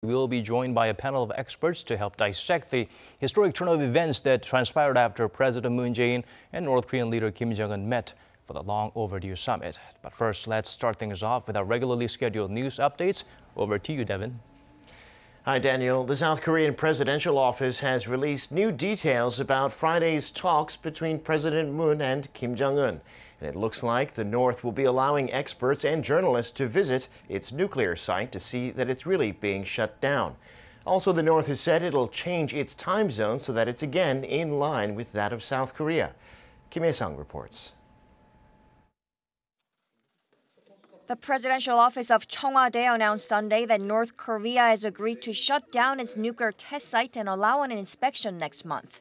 We will be joined by a panel of experts to help dissect the historic turn of events that transpired after President Moon Jae-in and North Korean leader Kim Jong-un met for the long overdue summit. But first, let's start things off with our regularly scheduled news updates. Over to you, Devin. Hi, Daniel. The South Korean presidential office has released new details about Friday's talks between President Moon and Kim Jong-un. And it looks like the North will be allowing experts and journalists to visit its nuclear site to see that it's really being shut down. Also, the North has said it'll change its time zone so that it's again in line with that of South Korea. Kim Hae-sung reports. The presidential office of Cheongwadae announced Sunday that North Korea has agreed to shut down its nuclear test site and allow an inspection next month.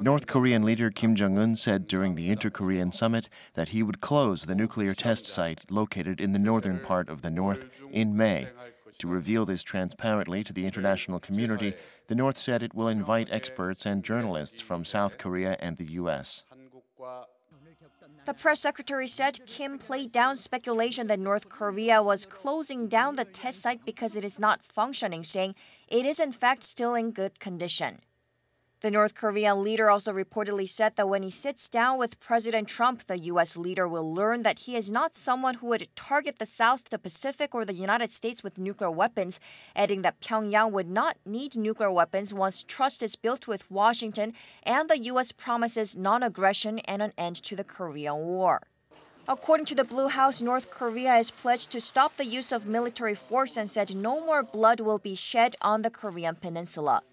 North Korean leader Kim Jong-un said during the Inter-Korean summit that he would close the nuclear test site located in the northern part of the North in May. To reveal this transparently to the international community, the North said it will invite experts and journalists from South Korea and the U.S. The press secretary said Kim played down speculation that North Korea was closing down the test site because it is not functioning, saying it is in fact still in good condition. The North Korean leader also reportedly said that when he sits down with President Trump, the U.S. leader will learn that he is not someone who would target the South, the Pacific, or the United States with nuclear weapons, adding that Pyongyang would not need nuclear weapons once trust is built with Washington and the U.S. promises non-aggression and an end to the Korean War. According to the Blue House, North Korea has pledged to stop the use of military force and said no more blood will be shed on the Korean peninsula.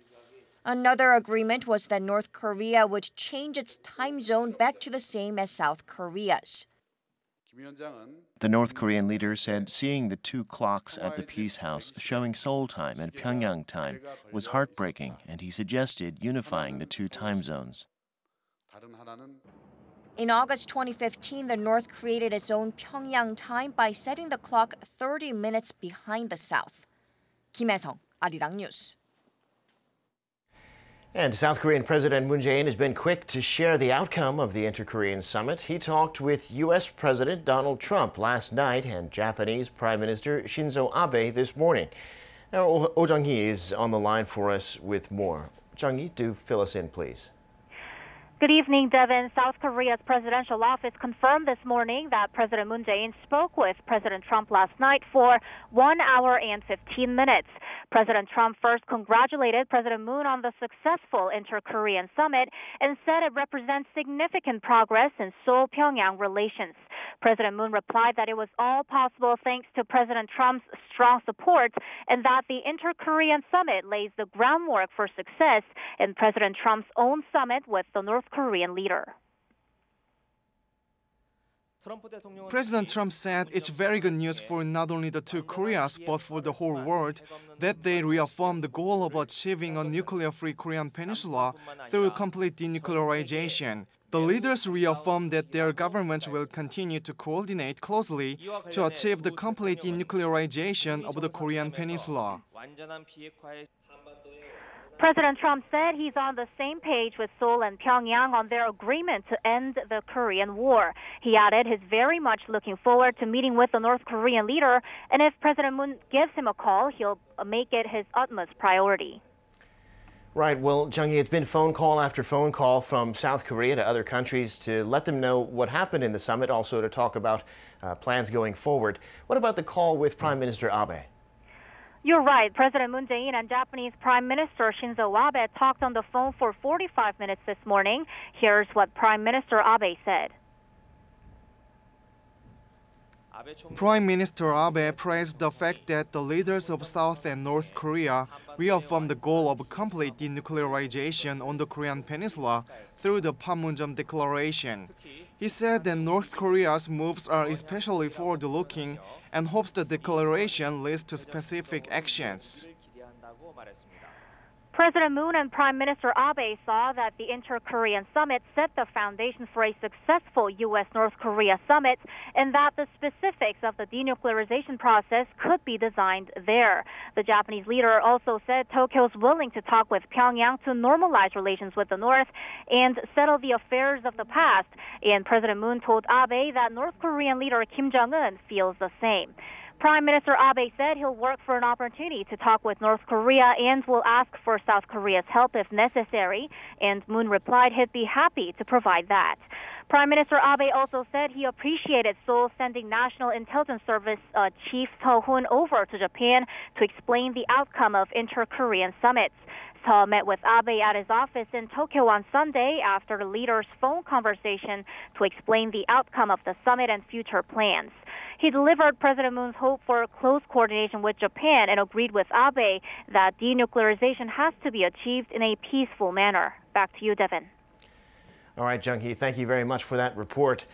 Another agreement was that North Korea would change its time zone back to the same as South Korea's. The North Korean leader said seeing the two clocks at the Peace House showing Seoul time and Pyongyang time was heartbreaking, and he suggested unifying the two time zones. In August 2015, the North created its own Pyongyang time by setting the clock 30 minutes behind the South. Kim Hae-sung, Arirang News. And South Korean President Moon Jae-in has been quick to share the outcome of the Inter-Korean summit. He talked with U.S. President Donald Trump last night and Japanese Prime Minister Shinzo Abe this morning. Now, Oh Jung-hee is on the line for us with more. Jung-hee, do fill us in, please. Good evening, Devin. South Korea's presidential office confirmed this morning that President Moon Jae-in spoke with President Trump last night for 1 hour and 15 minutes. President Trump first congratulated President Moon on the successful Inter-Korean summit and said it represents significant progress in Seoul-Pyongyang relations. President Moon replied that it was all possible thanks to President Trump's strong support and that the Inter-Korean summit lays the groundwork for success in President Trump's own summit with the North Korean leader. President Trump said it's very good news for not only the two Koreas but for the whole world that they reaffirmed the goal of achieving a nuclear-free Korean peninsula through complete denuclearization. The leaders reaffirmed that their government will continue to coordinate closely to achieve the complete denuclearization of the Korean peninsula. President Trump said he's on the same page with Seoul and Pyongyang on their agreement to end the Korean War. He added he's very much looking forward to meeting with the North Korean leader, and if President Moon gives him a call, he'll make it his utmost priority. Right. Well, Jung-hee, it's been phone call after phone call from South Korea to other countries to let them know what happened in the summit, also to talk about plans going forward. What about the call with Prime Minister Abe? You're right. President Moon Jae-in and Japanese Prime Minister Shinzo Abe talked on the phone for 45 minutes this morning. Here's what Prime Minister Abe said. Prime Minister Abe praised the fact that the leaders of South and North Korea reaffirmed the goal of complete denuclearization on the Korean peninsula through the Panmunjom Declaration. He said that North Korea's moves are especially forward-looking and hopes the declaration leads to specific actions. President Moon and Prime Minister Abe saw that the Inter-Korean summit set the foundation for a successful U.S.-North Korea summit and that the specifics of the denuclearization process could be designed there. The Japanese leader also said Tokyo is willing to talk with Pyongyang to normalize relations with the North and settle the affairs of the past. And President Moon told Abe that North Korean leader Kim Jong-un feels the same. Prime Minister Abe said he'll work for an opportunity to talk with North Korea and will ask for South Korea's help if necessary, and Moon replied he'd be happy to provide that. Prime Minister Abe also said he appreciated Seoul sending National Intelligence Service Chief Seo-hoon over to Japan to explain the outcome of inter-Korean summits. Seo met with Abe at his office in Tokyo on Sunday after the leaders' phone conversation to explain the outcome of the summit and future plans. He delivered President Moon's hope for close coordination with Japan and agreed with Abe that denuclearization has to be achieved in a peaceful manner. Back to you, Devin. All right, Jung-hee, thank you very much for that report.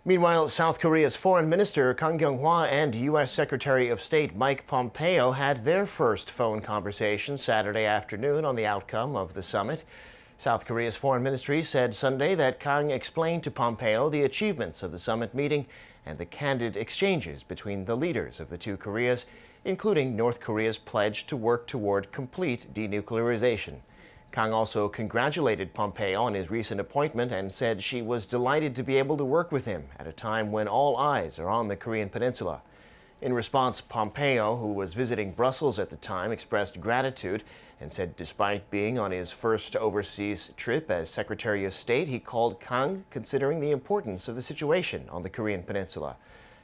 Meanwhile, South Korea's Foreign Minister Kang Kyung-hwa and U.S. Secretary of State Mike Pompeo had their first phone conversation Saturday afternoon on the outcome of the summit. South Korea's Foreign Ministry said Sunday that Kang explained to Pompeo the achievements of the summit meeting and the candid exchanges between the leaders of the two Koreas, including North Korea's pledge to work toward complete denuclearization. Kang also congratulated Pompeo on his recent appointment and said she was delighted to be able to work with him at a time when all eyes are on the Korean peninsula. In response, Pompeo, who was visiting Brussels at the time, expressed gratitude and said despite being on his first overseas trip as Secretary of State, he called Kang considering the importance of the situation on the Korean peninsula.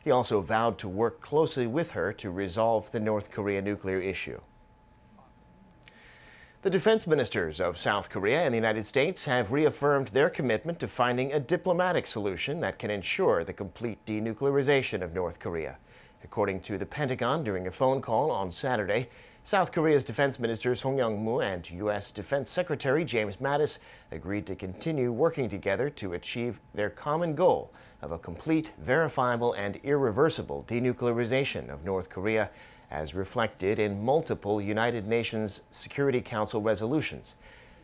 He also vowed to work closely with her to resolve the North Korea nuclear issue. The defense ministers of South Korea and the United States have reaffirmed their commitment to finding a diplomatic solution that can ensure the complete denuclearization of North Korea. According to the Pentagon during a phone call on Saturday, South Korea's defense minister Song Young-moo and U.S. Defense Secretary James Mattis agreed to continue working together to achieve their common goal of a complete, verifiable, and irreversible denuclearization of North Korea, as reflected in multiple United Nations Security Council resolutions.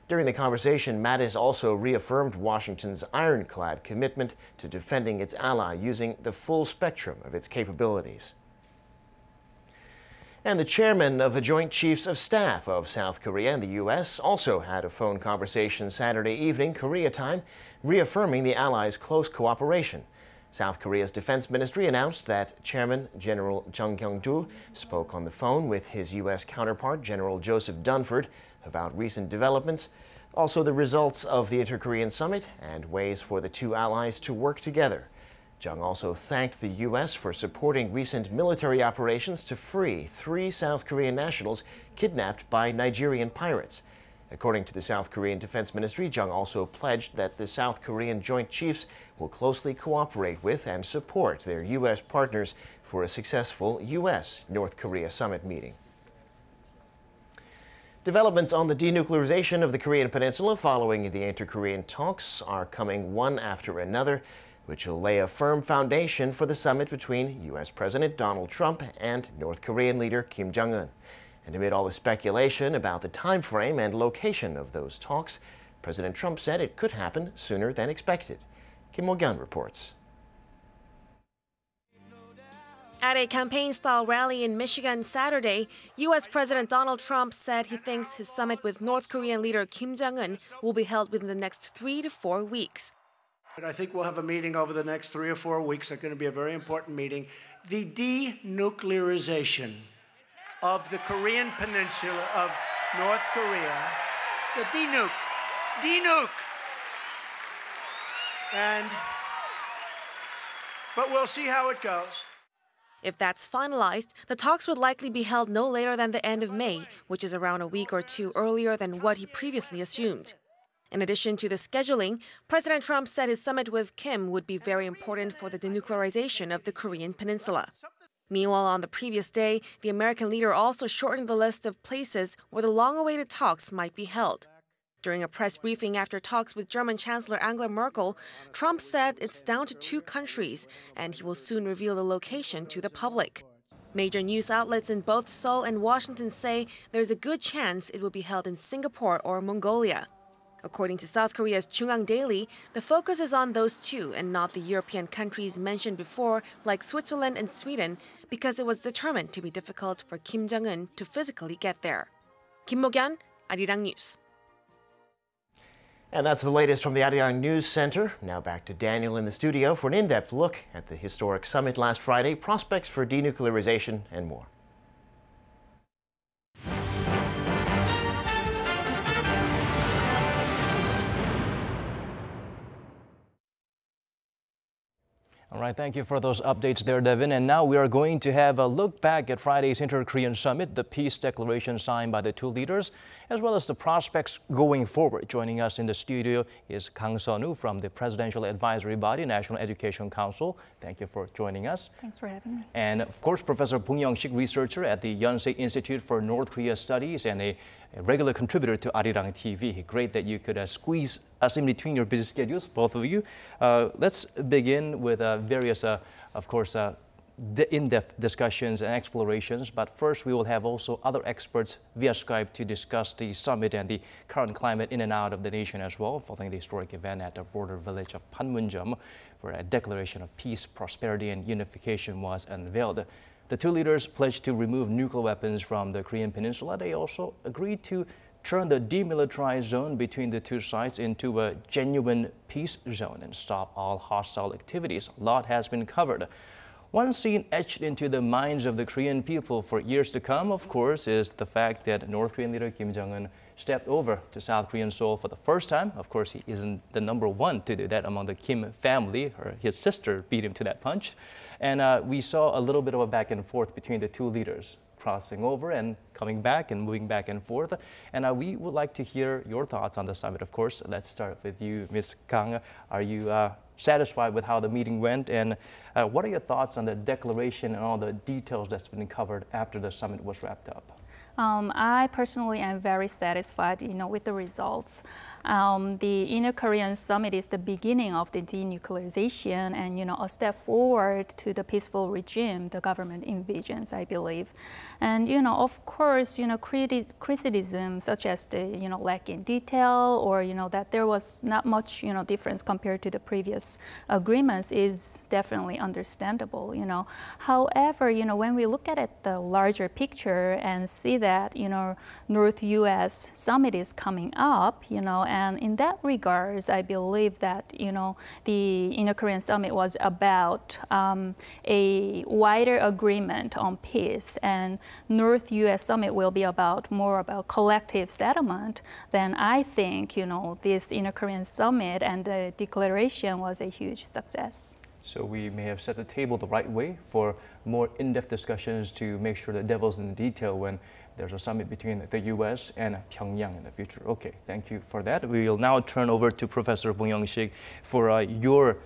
During the conversation, Mattis also reaffirmed Washington's ironclad commitment to defending its ally using the full spectrum of its capabilities. And the chairman of the Joint Chiefs of Staff of South Korea and the U.S. also had a phone conversation Saturday evening, Korea time, reaffirming the allies' close cooperation. South Korea's defense ministry announced that Chairman General Jung Kyung-do spoke on the phone with his U.S. counterpart, General Joseph Dunford, about recent developments, also the results of the inter-Korean summit, and ways for the two allies to work together. Jung also thanked the U.S. for supporting recent military operations to free 3 South Korean nationals kidnapped by Nigerian pirates. According to the South Korean Defense Ministry, Jung also pledged that the South Korean Joint Chiefs will closely cooperate with and support their U.S. partners for a successful U.S.-North Korea summit meeting. Developments on the denuclearization of the Korean peninsula following the inter-Korean talks are coming one after another, which will lay a firm foundation for the summit between U.S. President Donald Trump and North Korean leader Kim Jong-un. And amid all the speculation about the time frame and location of those talks, President Trump said it could happen sooner than expected. Kim Jong-un reports. At a campaign-style rally in Michigan Saturday, U.S. President Donald Trump said he thinks his summit with North Korean leader Kim Jong-un will be held within the next 3 to 4 weeks. I think we'll have a meeting over the next 3 or 4 weeks. It's going to be a very important meeting. The denuclearization of the Korean peninsula of North Korea, the denuke. But we'll see how it goes. If that's finalized, the talks would likely be held no later than the end of May, which is around a week or two earlier than what he previously assumed. In addition to the scheduling, President Trump said his summit with Kim would be very important for the denuclearization of the Korean peninsula. Meanwhile, on the previous day, the American leader also shortened the list of places where the long-awaited talks might be held. During a press briefing after talks with German Chancellor Angela Merkel, Trump said it's down to 2 countries, and he will soon reveal the location to the public. Major news outlets in both Seoul and Washington say there's a good chance it will be held in Singapore or Mongolia. According to South Korea's Chungang Daily, the focus is on those 2 and not the European countries mentioned before, like Switzerland and Sweden, because it was determined to be difficult for Kim Jong-un to physically get there. Kim Mo-kyun, Arirang News. And that's the latest from the Arirang News Center. Now back to Daniel in the studio for an in-depth look at the historic summit last Friday, prospects for denuclearization, and more. All right, thank you for those updates there, Devin. And now we are going to have a look back at Friday's Inter-Korean Summit, the peace declaration signed by the two leaders, as well as the prospects going forward. Joining us in the studio is Kang Sun-woo from the Presidential Advisory Body, National Education Council. Thank you for joining us. Thanks for having me. And of course, Professor Bong Young-sik, researcher at the Yonsei Institute for North Korea Studies and a regular contributor to Arirang TV. Great that you could squeeze us in between your busy schedules, both of you. Let's begin with various, of course, in-depth discussions and explorations. But first, we will have also other experts via Skype to discuss the summit and the current climate in and out of the nation as well, following the historic event at the border village of Panmunjom, where a declaration of peace, prosperity, and unification was unveiled. The two leaders pledged to remove nuclear weapons from the Korean peninsula. They also agreed to turn the demilitarized zone between the two sides into a genuine peace zone and stop all hostile activities. A lot has been covered. One scene etched into the minds of the Korean people for years to come, of course, is the fact that North Korean leader Kim Jong-un stepped over to South Korean Seoul for the first time. Of course, he isn't the #1 to do that among the Kim family. His sister beat him to that punch. And we saw a little bit of a back and forth between the two leaders, crossing over and coming back and moving back and forth. And we would like to hear your thoughts on the summit, of course. Let's start with you, Ms. Kang. Are you satisfied with how the meeting went? And what are your thoughts on the declaration and all the details that's been covered after the summit was wrapped up? I personally am very satisfied, with the results. The Inter-Korean Summit is the beginning of the denuclearization and, a step forward to the peaceful regime the government envisions, I believe. And, of course, criticism such as the, lack in detail or, that there was not much, difference compared to the previous agreements is definitely understandable, However, when we look at it, the larger picture and see that, North U.S. Summit is coming up, and in that regards, I believe that, the Inter-Korean Summit was about a wider agreement on peace, and North U.S. Summit will be more about collective settlement. Then I think, this Inter-Korean Summit and the declaration was a huge success. So we may have set the table the right way for more in-depth discussions to make sure the devil's in the detail when there's a summit between the U.S. and Pyongyang in the future. Okay, thank you for that. We will now turn over to Professor Bong Young-sik for your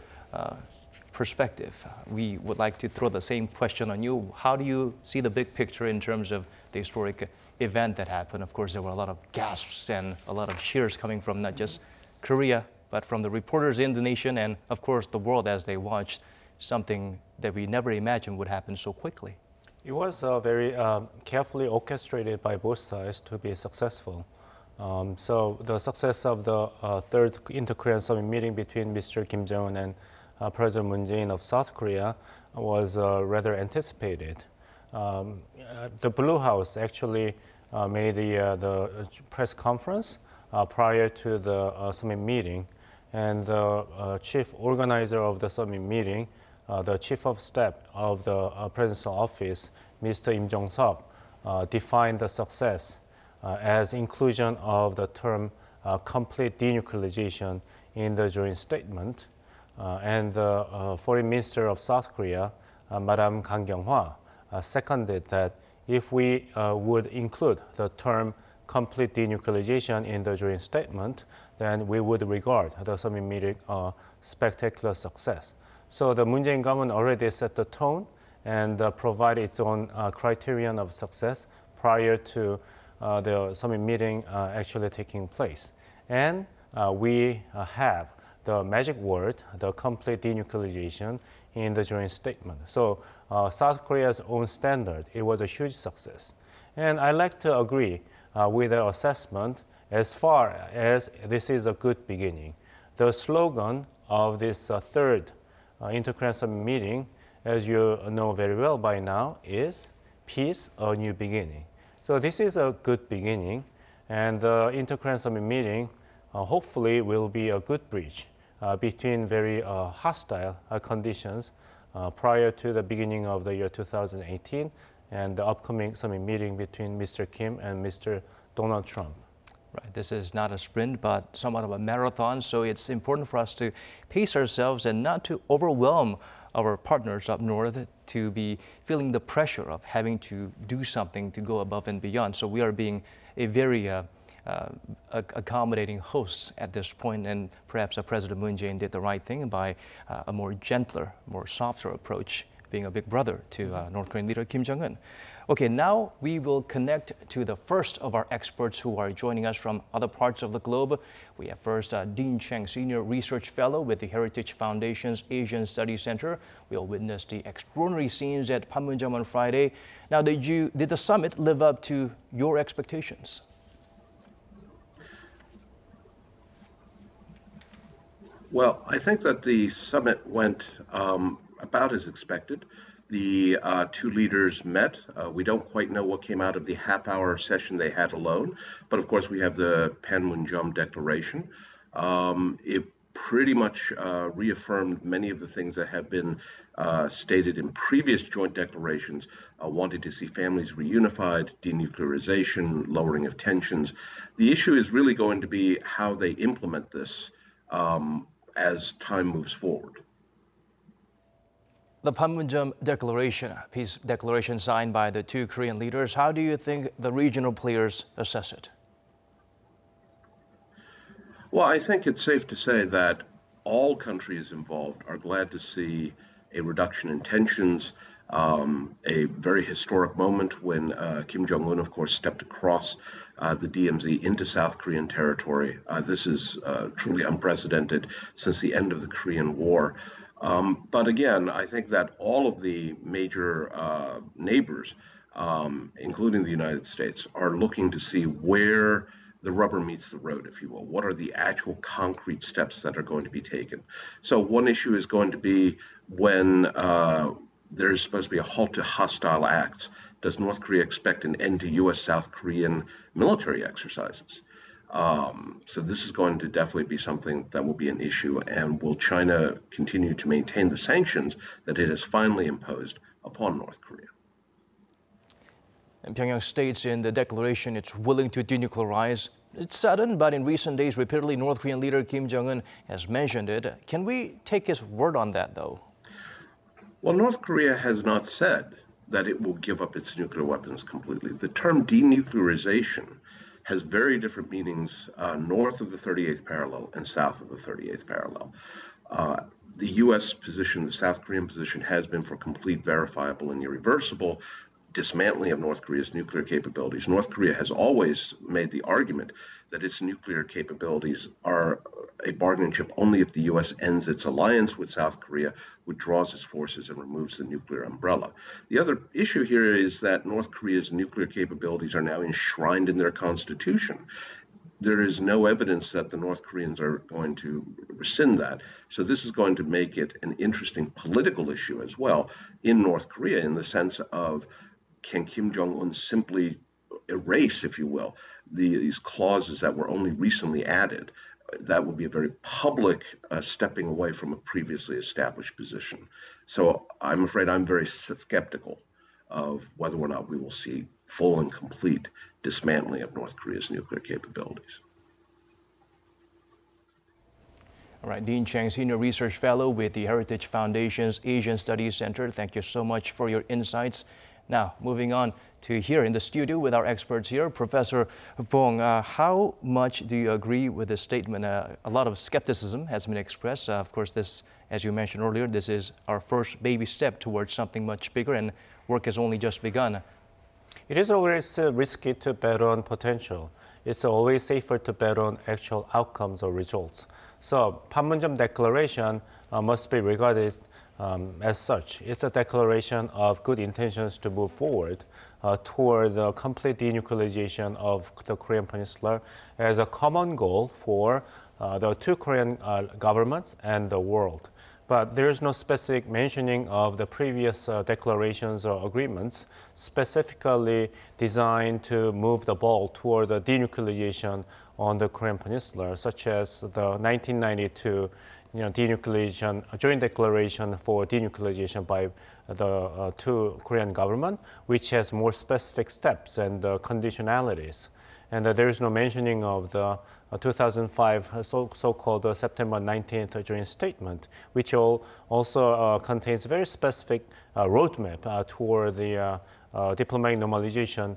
perspective. We would like to throw the same question on you. How do you see the big picture in terms of the historic event that happened? Of course, there were a lot of gasps and a lot of cheers coming from not just Korea, but from the reporters in the nation and, of course, the world as they watched something that we never imagined would happen so quickly. It was very carefully orchestrated by both sides to be successful. So the success of the third Inter-Korean Summit meeting between Mr. Kim Jong-un and President Moon Jae-in of South Korea was rather anticipated. The Blue House actually made the press conference prior to the summit meeting, and the chief organizer of the summit meeting, the chief of staff of the presidential office, Mr. Im Jong-seok, defined the success as inclusion of the term complete denuclearization in the joint statement. And the foreign minister of South Korea, Madam Kang Kyung-hwa, seconded that if we would include the term complete denuclearization in the joint statement, then we would regard the summit meeting a spectacular success. So the Moon Jae-in government already set the tone and provided its own criterion of success prior to the summit meeting actually taking place. And we have the magic word, the complete denuclearization, in the joint statement. So South Korea's own standard, it was a huge success. And I like to agree with the assessment as far as this is a good beginning. The slogan of this third Inter-Korean Summit meeting, as you know very well by now, is peace, a new beginning. So this is a good beginning, and the Inter-Korean Summit meeting hopefully will be a good bridge between very hostile conditions prior to the beginning of the year 2018 and the upcoming summit meeting between Mr. Kim and Mr. Donald Trump. Right. This is not a sprint, but somewhat of a marathon. So it's important for us to pace ourselves and not to overwhelm our partners up north to be feeling the pressure of having to do something to go above and beyond. So we are being a very accommodating hosts at this point, and perhaps President Moon Jae-in did the right thing by a more gentler, more softer approach, being a big brother to North Korean leader Kim Jong-un. Okay, now we will connect to the first of our experts who are joining us from other parts of the globe. We have first Dean Cheng, Senior Research Fellow with the Heritage Foundation's Asian Studies Center. We'll witness the extraordinary scenes at Panmunjom on Friday. Now, did the summit live up to your expectations? Well, I think that the summit went about as expected. The two leaders met. We don't quite know what came out of the half-hour session they had alone, but of course we have the Panmunjom Declaration. It pretty much reaffirmed many of the things that have been stated in previous joint declarations, wanting to see families reunified, denuclearization, lowering of tensions. The issue is really going to be how they implement this as time moves forward. The Panmunjom Declaration, peace declaration signed by the two Korean leaders, how do you think the regional players assess it? Well, I think it's safe to say that all countries involved are glad to see a reduction in tensions, a very historic moment when Kim Jong-un, of course, stepped across the DMZ into South Korean territory. This is truly unprecedented since the end of the Korean War. But again, I think that all of the major neighbors, including the United States, are looking to see where the rubber meets the road, if you will. What are the actual concrete steps that are going to be taken? So one issue is going to be when there's supposed to be a halt to hostile acts. Does North Korea expect an end to U.S.-South Korean military exercises? So this is going to definitely be something that will be an issue. And will China continue to maintain the sanctions that it has finally imposed upon North Korea? And Pyongyang states in the declaration it's willing to denuclearize. It's sudden, but in recent days, repeatedly, North Korean leader Kim Jong-un has mentioned it. Can we take his word on that, though? Well, North Korea has not said that it will give up its nuclear weapons completely. The term denuclearization has very different meanings north of the 38th parallel and south of the 38th parallel. The U.S. position, the South Korean position, has been for complete, verifiable, and irreversible dismantling of North Korea's nuclear capabilities. North Korea has always made the argument that its nuclear capabilities are a bargaining chip only if the U.S. ends its alliance with South Korea, withdraws its forces, and removes the nuclear umbrella. The other issue here is that North Korea's nuclear capabilities are now enshrined in their constitution. There is no evidence that the North Koreans are going to rescind that. So this is going to make it an interesting political issue as well in North Korea, in the sense of, can Kim Jong-un simply erase, if you will, these clauses that were only recently added? That would be a very public stepping away from a previously established position. So I'm afraid I'm very skeptical of whether or not we will see full and complete dismantling of North Korea's nuclear capabilities. All right, Dean Cheng, Senior Research Fellow with the Heritage Foundation's Asian Studies Center. Thank you so much for your insights. Now, moving on to here in the studio with our experts here. Professor Bong, how much do you agree with this statement? A lot of skepticism has been expressed. Of course, this, as you mentioned earlier, this is our first baby step towards something much bigger, and work has only just begun. It is always risky to bet on potential. It's always safer to bet on actual outcomes or results. So, Panmunjom Declaration must be regarded as such. It's a declaration of good intentions to move forward toward the complete denuclearization of the Korean Peninsula as a common goal for the two Korean governments and the world. but there is no specific mentioning of the previous declarations or agreements specifically designed to move the ball toward the denuclearization on the Korean Peninsula, such as the 1992 denuclearization, a joint declaration for denuclearization by the two Korean government, which has more specific steps and conditionalities. And there is no mentioning of the 2005 so-called September 19th joint statement, which also contains very specific roadmap toward the diplomatic normalization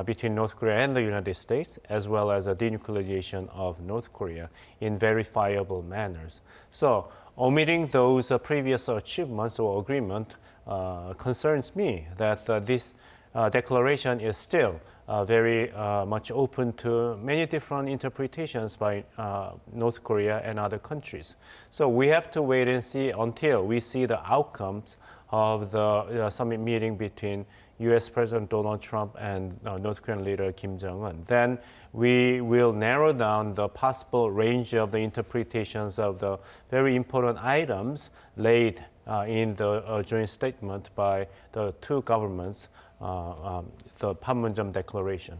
between North Korea and the United States, as well as a denuclearization of North Korea in verifiable manners. So omitting those previous achievements or agreement concerns me that this declaration is still very much open to many different interpretations by North Korea and other countries. So we have to wait and see until we see the outcomes of the summit meeting between US President Donald Trump and North Korean leader Kim Jong-un. Then we will narrow down the possible range of the interpretations of the very important items laid in the joint statement by the two governments, the Panmunjom Declaration.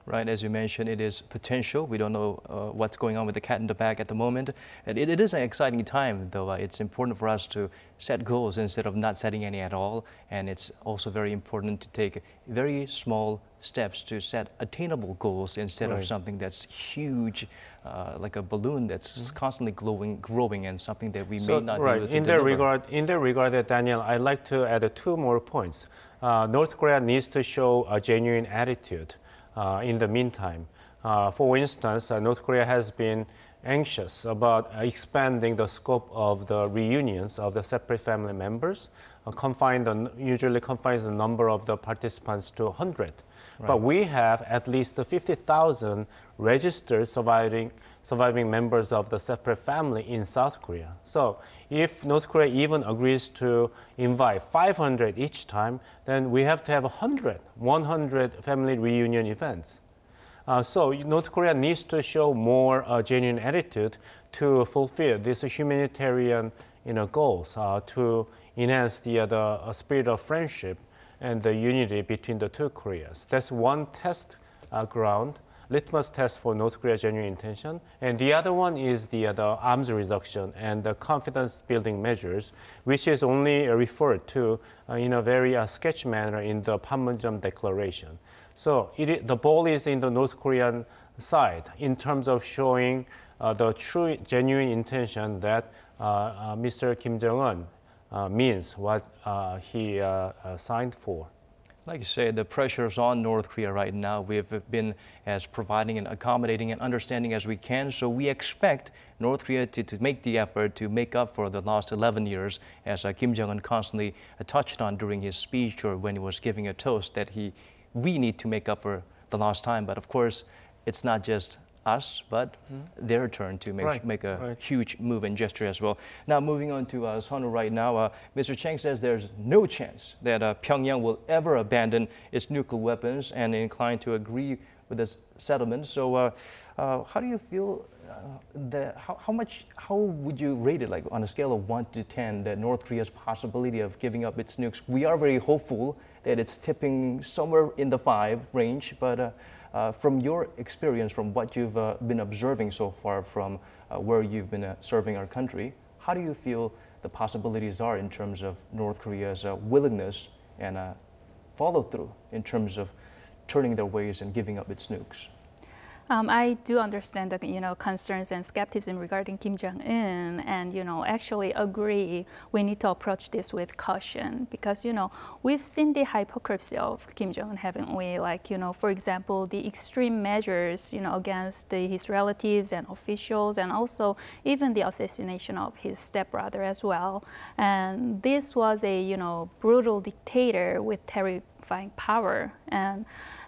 Right, as you mentioned, it is potential. We don't know what's going on with the cat in the bag at the moment. And it is an exciting time, though. It's important for us to set goals instead of not setting any at all. And it's also very important to take very small steps to set attainable goals instead of something that's huge, like a balloon that's constantly growing and something that we may not be able to deliver. In that regard, Daniel, I'd like to add two more points. North Korea needs to show a genuine attitude. In the meantime, for instance, North Korea has been anxious about expanding the scope of the reunions of the separate family members, usually confines the number of the participants to 100. Right. But we have at least 50,000 registered surviving members of the separate family in South Korea. So if North Korea even agrees to invite 500 each time, then we have to have 100 family reunion events. So North Korea needs to show more genuine attitude to fulfill these humanitarian goals, to enhance the spirit of friendship and the unity between the two Koreas. That's one test ground, litmus test for North Korea's genuine intention. And the other one is the arms reduction and the confidence building measures, which is only referred to in a very sketch manner in the Panmunjom Declaration. So the ball is in the North Korean side in terms of showing the true, genuine intention that Mr. Kim Jong-un means what he signed for. Like you say, the pressure is on North Korea right now. We have been as providing and accommodating and understanding as we can. So we expect North Korea to make the effort to make up for the last 11 years, as Kim Jong-un constantly touched on during his speech or when he was giving a toast, that we need to make up for the lost time. But of course, it's not just us, but their turn to make a huge move and gesture as well. Now, moving on to Seoul right now, Mr. Chang says there's no chance that Pyongyang will ever abandon its nuclear weapons and inclined to agree with the settlement. So how do you feel how would you rate it, like on a scale of 1 to 10, that North Korea's possibility of giving up its nukes? We are very hopeful that it's tipping somewhere in the 5 range, but from your experience, from what you've been observing so far, from where you've been serving our country, how do you feel the possibilities are in terms of North Korea's willingness and follow through in terms of turning their ways and giving up its nukes? I do understand the concerns and skepticism regarding Kim Jong-un, and actually agree we need to approach this with caution, because we've seen the hypocrisy of Kim Jong-un, haven't we? Like for example, the extreme measures against his relatives and officials, and also even the assassination of his stepbrother as well. And this was a brutal dictator with terrifying power, and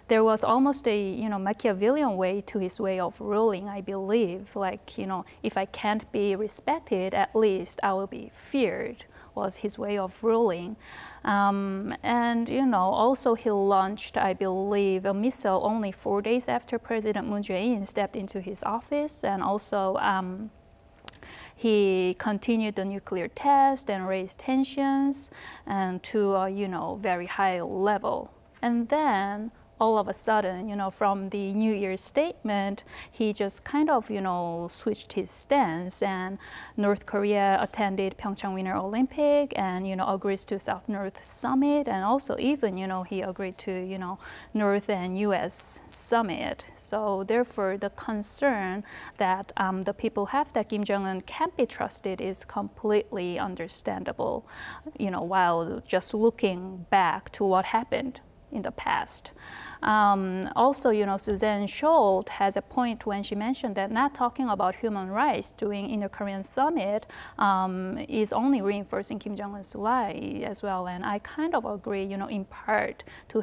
there was almost a Machiavellian way to his way of ruling, I believe. Like if I can't be respected, at least I will be feared, was his way of ruling. And also he launched, I believe, a missile only 4 days after President Moon Jae-in stepped into his office, and also he continued the nuclear test and raised tensions and to a very high level. And then all of a sudden, from the New Year's statement, he just kind of, switched his stance, and North Korea attended Pyeongchang Winter Olympic and, agrees to South-North Summit, and also even, he agreed to, North and U.S. Summit. So therefore, the concern that the people have that Kim Jong-un can't be trusted is completely understandable, while just looking back to what happened in the past. Also, Suzanne Schultz has a point when she mentioned that not talking about human rights during Inter-Korean Summit is only reinforcing Kim Jong-un's lie as well. And I kind of agree, in part to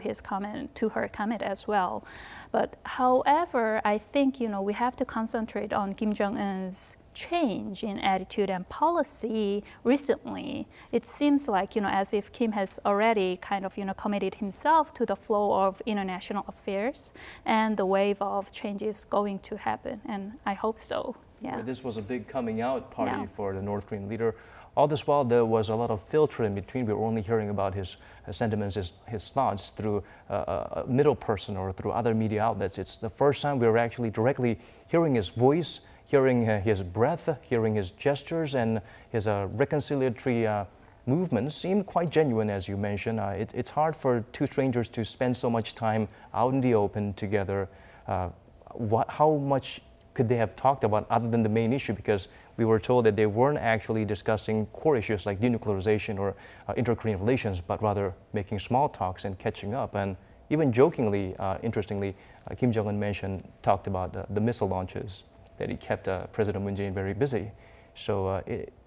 her comment as well. But however, I think, we have to concentrate on Kim Jong-un's change in attitude and policy recently. It seems like, as if Kim has already kind of, committed himself to the flow of international affairs, and the wave of change is going to happen, and I hope so. Yeah. This was a big coming out party for the North Korean leader. All this while, there was a lot of filter in between. We were only hearing about his sentiments, his thoughts through a middle person or through other media outlets. It's the first time we were actually directly hearing his voice, hearing his breath, hearing his gestures, and his reconciliatory movements seemed quite genuine, as you mentioned. It's hard for two strangers to spend so much time out in the open together. How much could they have talked about other than the main issue? Because we were told that they weren't actually discussing core issues like denuclearization or inter-Korean relations, but rather making small talks and catching up. And even jokingly, interestingly, Kim Jong-un talked about the missile launches that he kept President Moon Jae-in very busy. So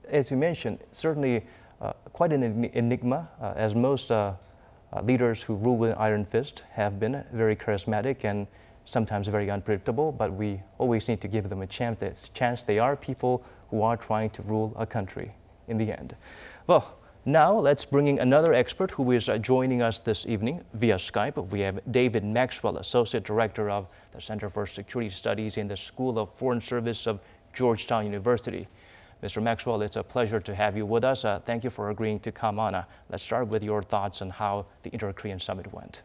as you mentioned, certainly quite an enigma, as most leaders who rule with an iron fist have been very charismatic and sometimes very unpredictable, but we always need to give them a chance. They are people who are trying to rule a country in the end. Well, now let's bring in another expert who is joining us this evening via Skype. We have David Maxwell, Associate Director of the Center for Security Studies in the School of Foreign Service of Georgetown University. Mr. Maxwell, it's a pleasure to have you with us. Thank you for agreeing to come on. Let's start with your thoughts on how the Inter-Korean Summit went.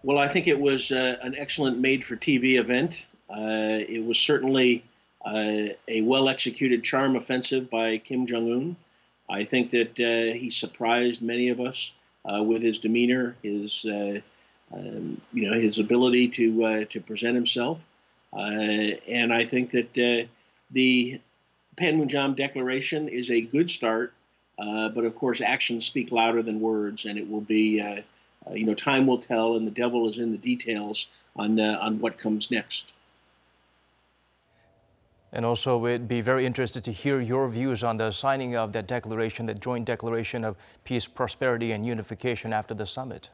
Well, I think it was an excellent made-for-TV event. It was certainly a well-executed charm offensive by Kim Jong-un. I think that he surprised many of us with his demeanor, his ability to present himself, and I think that the Panmunjom Declaration is a good start. But of course, actions speak louder than words, and it will be, time will tell, and the devil is in the details on what comes next. And also, we'd be very interested to hear your views on the signing of that declaration, that joint declaration of peace, prosperity, and unification after the summit.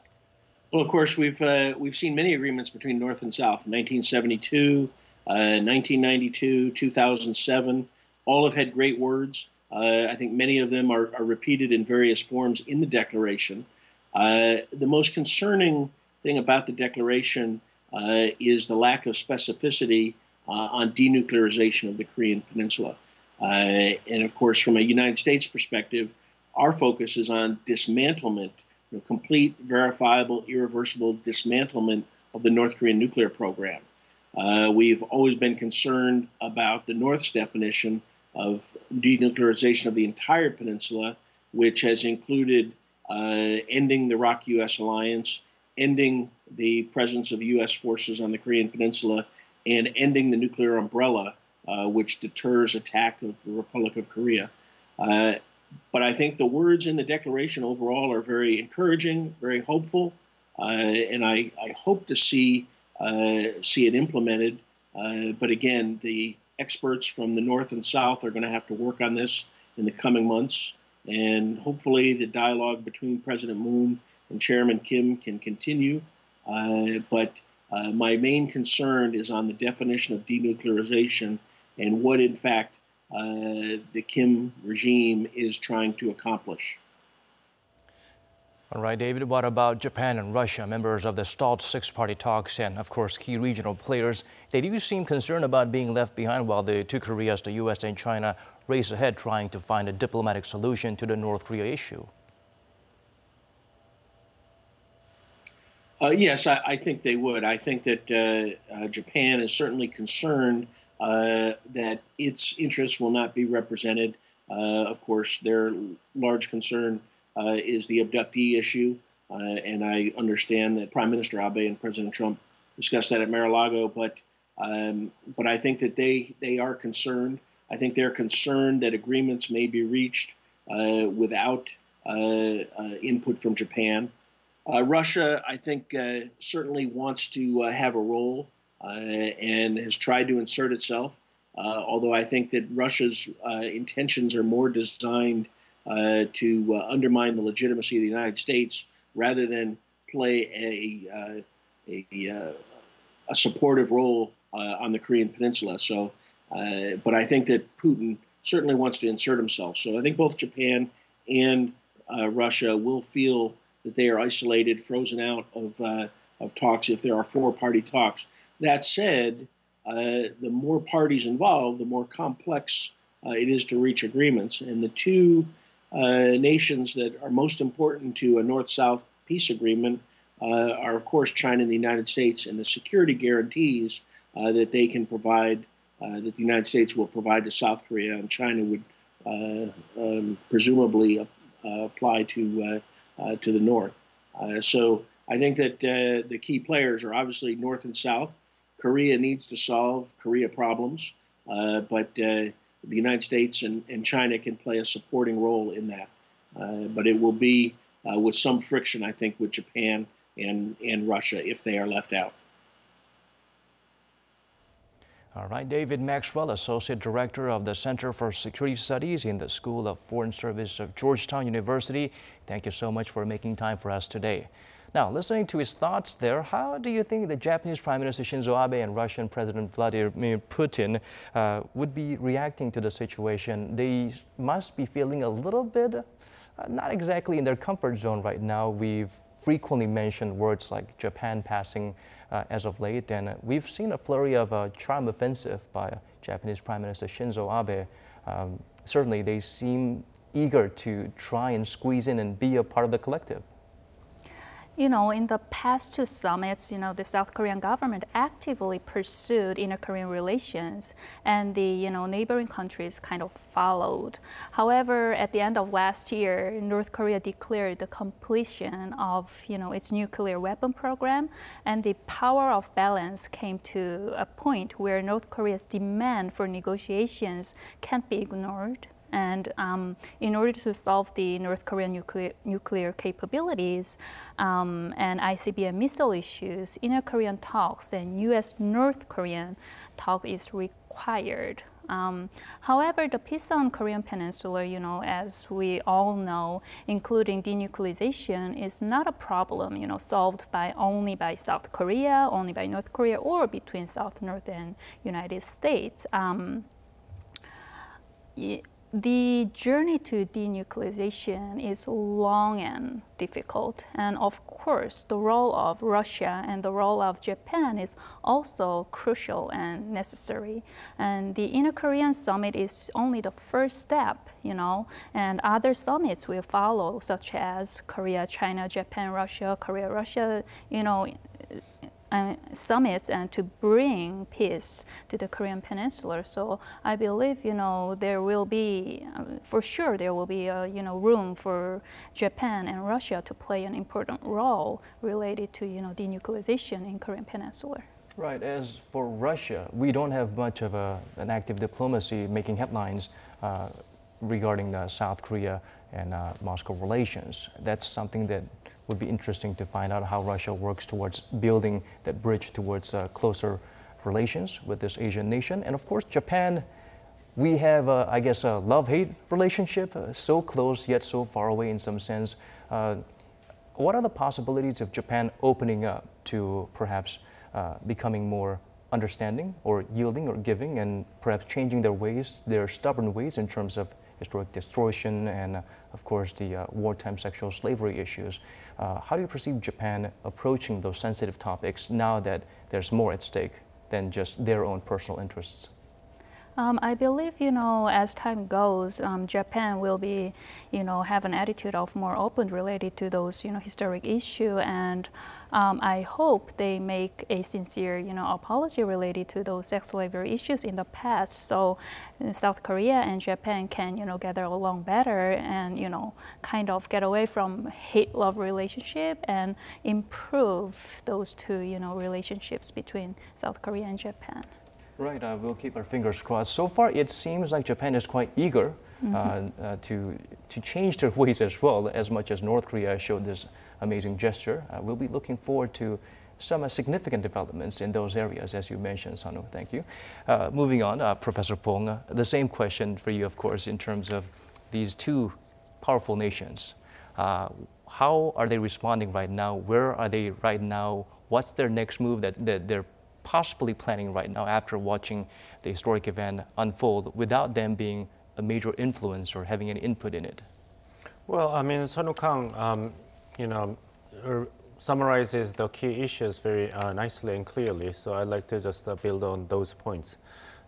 Well, of course, we've seen many agreements between North and South. 1972, 1992, 2007, all have had great words. I think many of them are repeated in various forms in the declaration. The most concerning thing about the declaration is the lack of specificity on denuclearization of the Korean Peninsula. And of course, from a United States perspective, our focus is on dismantlement, complete, verifiable, irreversible dismantlement of the North Korean nuclear program. We've always been concerned about the North's definition of denuclearization of the entire peninsula, which has included ending the ROK-US alliance, ending the presence of U.S. forces on the Korean Peninsula, and ending the nuclear umbrella, which deters attack of the Republic of Korea. But I think the words in the declaration overall are very encouraging, very hopeful, and I hope to see it implemented. But again, the experts from the North and South are going to have to work on this in the coming months, and hopefully the dialogue between President Moon and Chairman Kim can continue. But my main concern is on the definition of denuclearization and what, in fact, the Kim regime is trying to accomplish. All right, David, what about Japan and Russia, members of the stalled six-party talks and, of course, key regional players? They do seem concerned about being left behind while the two Koreas, the U.S. and China, race ahead trying to find a diplomatic solution to the North Korea issue. Yes, I think they would. I think that Japan is certainly concerned that its interests will not be represented. Of course, their large concern is the abductee issue, and I understand that Prime Minister Abe and President Trump discussed that at Mar-a-Lago. But I think that they are concerned. I think they're concerned that agreements may be reached without input from Japan. Russia, I think, certainly wants to have a role and has tried to insert itself. Although I think that Russia's intentions are more designed to undermine the legitimacy of the United States rather than play a supportive role on the Korean Peninsula. So, but I think that Putin certainly wants to insert himself. So I think both Japan and Russia will feel that they are isolated, frozen out of talks if there are four-party talks. That said, the more parties involved, the more complex it is to reach agreements. And the two nations that are most important to a North-South peace agreement are, of course, China and the United States, and the security guarantees that they can provide, that the United States will provide to South Korea, and China would presumably apply to the North. So I think that the key players are obviously North and South. Korea needs to solve Korea problems, but the United States and China can play a supporting role in that. But it will be with some friction, I think, with Japan and Russia if they are left out. All right, David Maxwell, Associate Director of the Center for Security Studies in the School of Foreign Service of Georgetown University. Thank you so much for making time for us today. Now, listening to his thoughts there, how do you think the Japanese Prime Minister Shinzo Abe and Russian President Vladimir Putin would be reacting to the situation? They must be feeling a little bit, not exactly in their comfort zone right now. We've frequently mentioned words like Japan passing as of late, and we've seen a flurry of a charm offensive by Japanese Prime Minister Shinzo Abe. Certainly, they seem eager to try and squeeze in and be a part of the collective. You know, in the past two summits, the South Korean government actively pursued inter-Korean relations, and the, neighboring countries kind of followed. However, at the end of last year, North Korea declared the completion of, its nuclear weapon program, and the power of balance came to a point where North Korea's demand for negotiations can't be ignored. And in order to solve the North Korean nuclear capabilities and ICBM missile issues, inter-Korean talks and U.S.-North Korean talk is required. However, the peace on Korean Peninsula, as we all know, including denuclearization, is not a problem, solved only by South Korea, only by North Korea, or between South, North, and United States. The journey to denuclearization is long and difficult, and of course, the role of Russia and the role of Japan is also crucial and necessary. And the Inter-Korean Summit is only the first step, and other summits will follow, such as Korea, China, Japan, Russia, Korea, Russia, summits, and to bring peace to the Korean Peninsula. So I believe, there will be, for sure, there will be, room for Japan and Russia to play an important role related to, denuclearization in Korean Peninsula. Right. As for Russia, we don't have much of an active diplomacy making headlines regarding the South Korea and Moscow relations. That's something that would be interesting to find out how Russia works towards building that bridge towards closer relations with this Asian nation. And of course, Japan, we have, I guess, a love-hate relationship, so close yet so far away in some sense. What are the possibilities of Japan opening up to perhaps becoming more understanding or yielding or giving, and perhaps changing their ways, their stubborn ways in terms of historic distortion and, of course, the wartime sexual slavery issues. How do you perceive Japan approaching those sensitive topics now that there's more at stake than just their own personal interests? I believe, as time goes, Japan will be, have an attitude of more open related to those, historic issue, and I hope they make a sincere, apology related to those sex slavery issues in the past. So South Korea and Japan can, gather along better and, kind of get away from hate-love relationship and improve those two, relationships between South Korea and Japan. Right, we'll keep our fingers crossed. So far, it seems like Japan is quite eager to change their ways as well, as much as North Korea showed this amazing gesture. We'll be looking forward to some significant developments in those areas, as you mentioned, Sanu. Thank you. Moving on, Professor Pong, the same question for you, of course, in terms of these two powerful nations. How are they responding right now? Where are they right now? What's their next move that they're possibly planning right now after watching the historic event unfold without them being a major influence or having any input in it? Well, I mean, Sun Woo-kang, summarizes the key issues very nicely and clearly. So I'd like to just build on those points.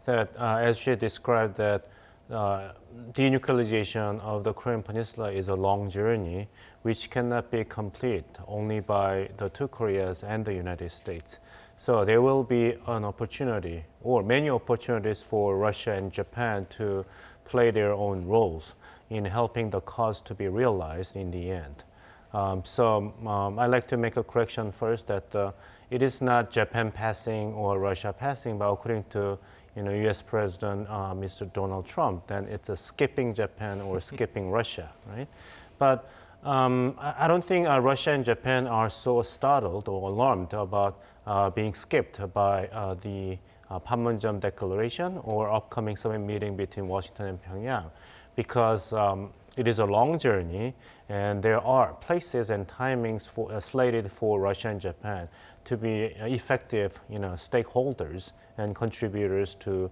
That as she described, that denuclearization of the Korean Peninsula is a long journey, which cannot be complete only by the two Koreas and the United States. So there will be an opportunity, or many opportunities, for Russia and Japan to play their own roles in helping the cause to be realized in the end. I'd like to make a correction first that it is not Japan passing or Russia passing, but according to U.S. President Mr. Donald Trump, then it's a skipping Japan or skipping Russia, right? But I don't think Russia and Japan are so startled or alarmed about being skipped by the Panmunjom Declaration or upcoming summit meeting between Washington and Pyongyang, because it is a long journey and there are places and timings slated for Russia and Japan to be effective stakeholders and contributors to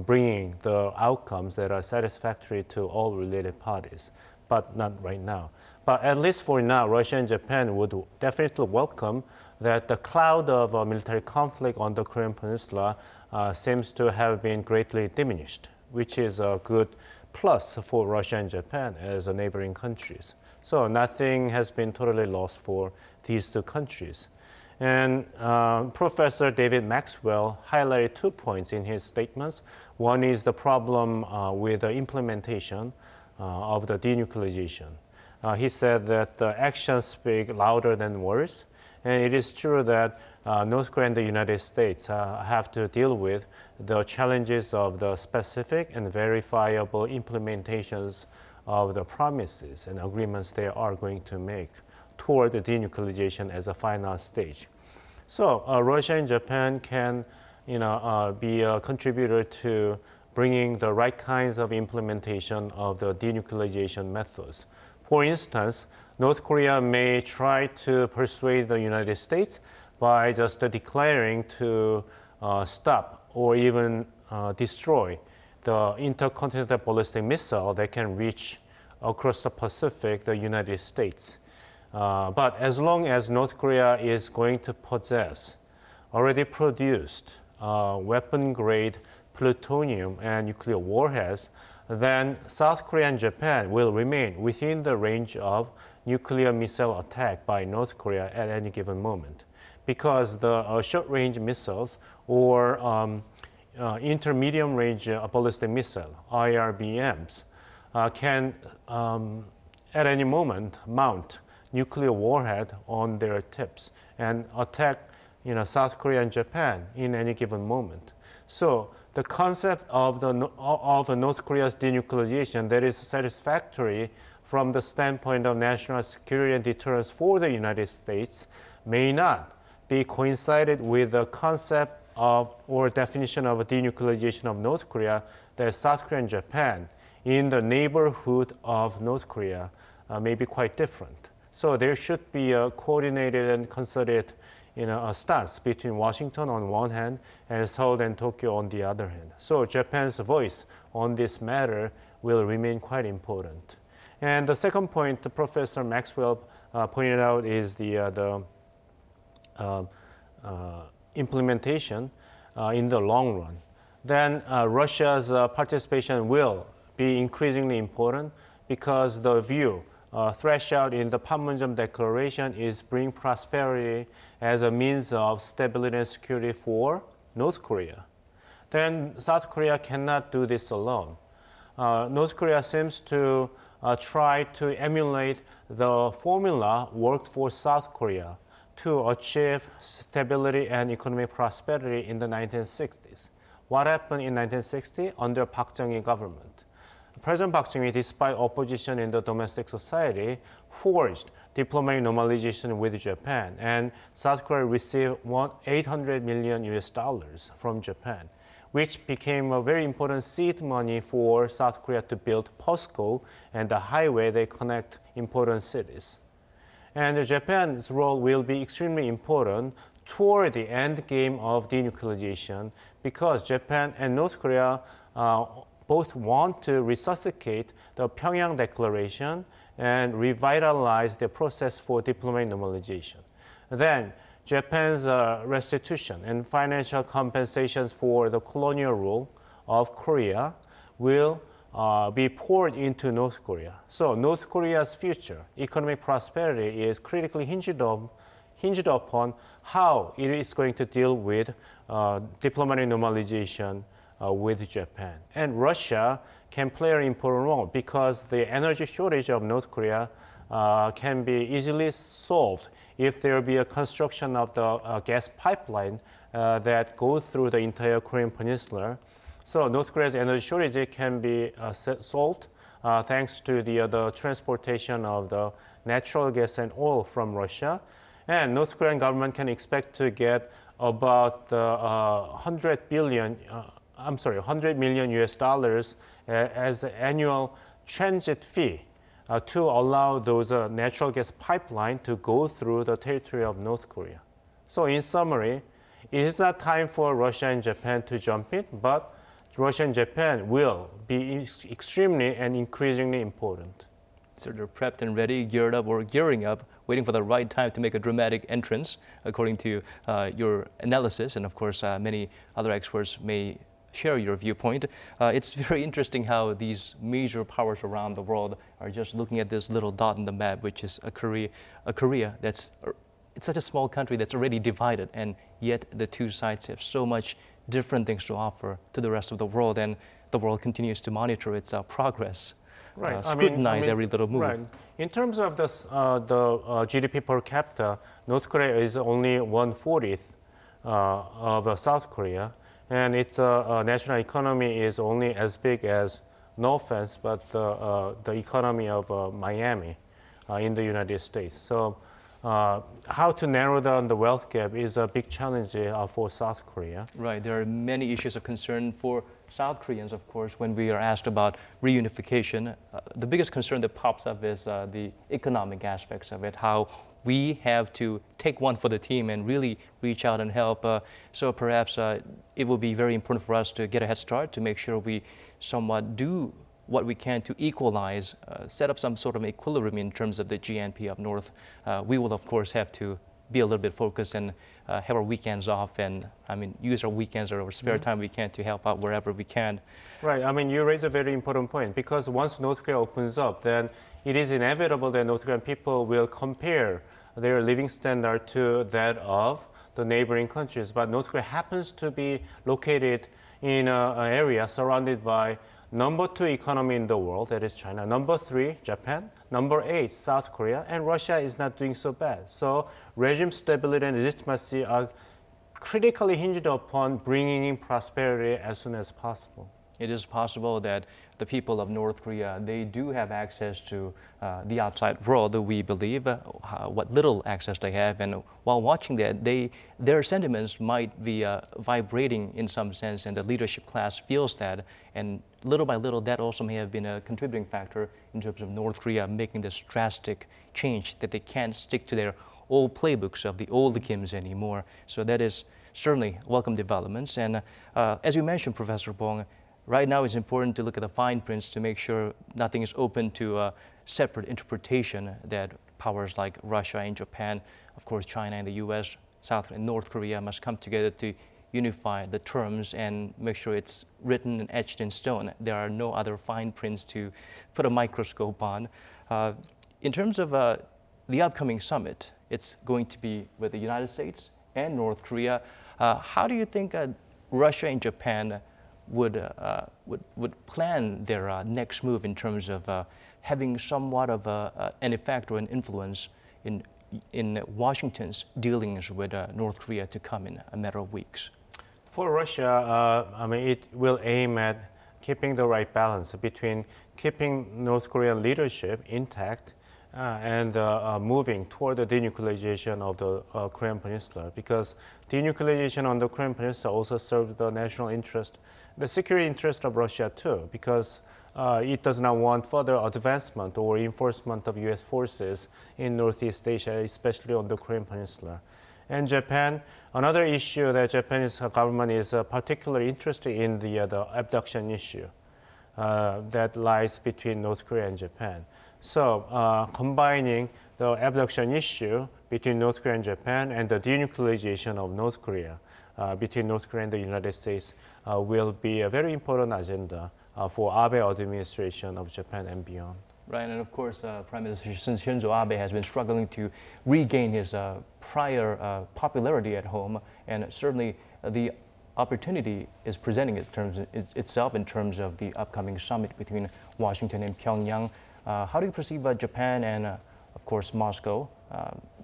bringing the outcomes that are satisfactory to all related parties, but not right now. But at least for now, Russia and Japan would definitely welcome that the cloud of military conflict on the Korean Peninsula seems to have been greatly diminished, which is a good plus for Russia and Japan as neighboring countries. So nothing has been totally lost for these two countries. And Professor David Maxwell highlighted 2 points in his statements. One is the problem with the implementation of the denuclearization. He said that actions speak louder than words. And it is true that North Korea and the United States have to deal with the challenges of the specific and verifiable implementations of the promises and agreements they are going to make toward the denuclearization as a final stage. So Russia and Japan can be a contributor to bringing the right kinds of implementation of the denuclearization methods. For instance, North Korea may try to persuade the United States by just declaring to stop or even destroy the intercontinental ballistic missile that can reach across the Pacific, the United States. But as long as North Korea is going to possess already produced weapon-grade plutonium and nuclear warheads, then South Korea and Japan will remain within the range of nuclear missile attack by North Korea at any given moment. Because the short-range missiles or intermediate-range ballistic missile, IRBMs, can at any moment mount nuclear warhead on their tips and attack South Korea and Japan in any given moment. So the concept of North Korea's denuclearization that is satisfactory from the standpoint of national security and deterrence for the United States may not be coincided with the concept of or definition of a denuclearization of North Korea that South Korea and Japan in the neighborhood of North Korea may be quite different. So there should be a coordinated and concerted a stance between Washington on one hand and Seoul and Tokyo on the other hand. So Japan's voice on this matter will remain quite important. And the second point Professor Maxwell pointed out is the implementation in the long run. Then Russia's participation will be increasingly important because the view threshed out in the Panmunjom Declaration is bring prosperity as a means of stability and security for North Korea. Then South Korea cannot do this alone. North Korea seems to try to emulate the formula worked for South Korea to achieve stability and economic prosperity in the 1960s. What happened in 1960 under Park Chung-hee government? President Park Chung-hee, despite opposition in the domestic society, forged diplomatic normalization with Japan, and South Korea received $800 million from Japan, which became a very important seed money for South Korea to build POSCO and the highway that connect important cities. And Japan's role will be extremely important toward the end game of denuclearization because Japan and North Korea both want to resuscitate the Pyongyang Declaration and revitalize the process for diplomatic normalization. Then Japan's restitution and financial compensations for the colonial rule of Korea will be poured into North Korea. So North Korea's future economic prosperity is critically hinged upon how it is going to deal with diplomatic normalization with Japan. And Russia can play an important role because the energy shortage of North Korea can be easily solved if there be a construction of the gas pipeline that goes through the entire Korean peninsula. So North Korea's energy shortage can be solved thanks to the transportation of the natural gas and oil from Russia. And North Korean government can expect to get about $100 million as an annual transit fee to allow those natural gas pipeline to go through the territory of North Korea. So in summary, it is not time for Russia and Japan to jump in, but Russia and Japan will be extremely and increasingly important. So they're prepped and ready, geared up or gearing up, waiting for the right time to make a dramatic entrance, according to your analysis. And of course, many other experts may share your viewpoint. It's very interesting how these major powers around the world are just looking at this little dot in the map, which is a Korea that's it's such a small country that's already divided, and yet the two sides have so much different things to offer to the rest of the world, and the world continues to monitor its progress, scrutinize every little move. Right. In terms of the GDP per capita, North Korea is only 1/40 of South Korea, and its national economy is only as big as, no offense, but the economy of Miami in the United States. So how to narrow down the wealth gap is a big challenge for South Korea. Right. There are many issues of concern for South Koreans, of course, when we are asked about reunification. The biggest concern that pops up is the economic aspects of it, how we have to take one for the team and really reach out and help. So perhaps it will be very important for us to get a head start to make sure we somewhat do what we can to equalize, set up some sort of equilibrium in terms of the GNP up north. We will, of course, have to be a little bit focused and have our weekends off and, use our weekends or our spare time we can to help out wherever we can. Right. You raise a very important point because once North Korea opens up, then it is inevitable that North Korean people will compare their living standard to that of the neighboring countries. But North Korea happens to be located in an area surrounded by number 2 economy in the world, that is China. Number 3, Japan. Number 8, South Korea. And Russia is not doing so bad. So regime stability and legitimacy are critically hinged upon bringing in prosperity as soon as possible. It is possible that the people of North Korea, they do have access to the outside world, we believe, what little access they have. And while watching that, their sentiments might be vibrating in some sense, and the leadership class feels that. And little by little, that also may have been a contributing factor in terms of North Korea making this drastic change, that they can't stick to their old playbooks of the old Kims anymore. So that is certainly welcome developments. And as you mentioned, Professor Bong, right now it's important to look at the fine prints to make sure nothing is open to a separate interpretation that powers like Russia and Japan, of course China and the US, South and North Korea must come together to unify the terms and make sure it's written and etched in stone. There are no other fine prints to put a microscope on. In terms of the upcoming summit, it's going to be with the United States and North Korea. How do you think Russia and Japan would plan their next move in terms of having somewhat of an effect or an influence in Washington's dealings with North Korea to come in a matter of weeks? For Russia, I mean, it will aim at keeping the right balance between keeping North Korean leadership intact and moving toward the denuclearization of the Korean Peninsula, because denuclearization on the Korean Peninsula also serves the national interest, the security interest of Russia too, because it does not want further advancement or reinforcement of U.S. forces in Northeast Asia, especially on the Korean Peninsula. And Japan, another issue that Japanese government is particularly interested in the abduction issue that lies between North Korea and Japan. So combining the abduction issue between North Korea and Japan and the denuclearization of North Korea between North Korea and the United States will be a very important agenda for Abe administration of Japan and beyond. Right, and of course, Prime Minister Shinzo Abe has been struggling to regain his prior popularity at home, and certainly the opportunity is presenting itself in terms of the upcoming summit between Washington and Pyongyang. How do you perceive Japan and, of course, Moscow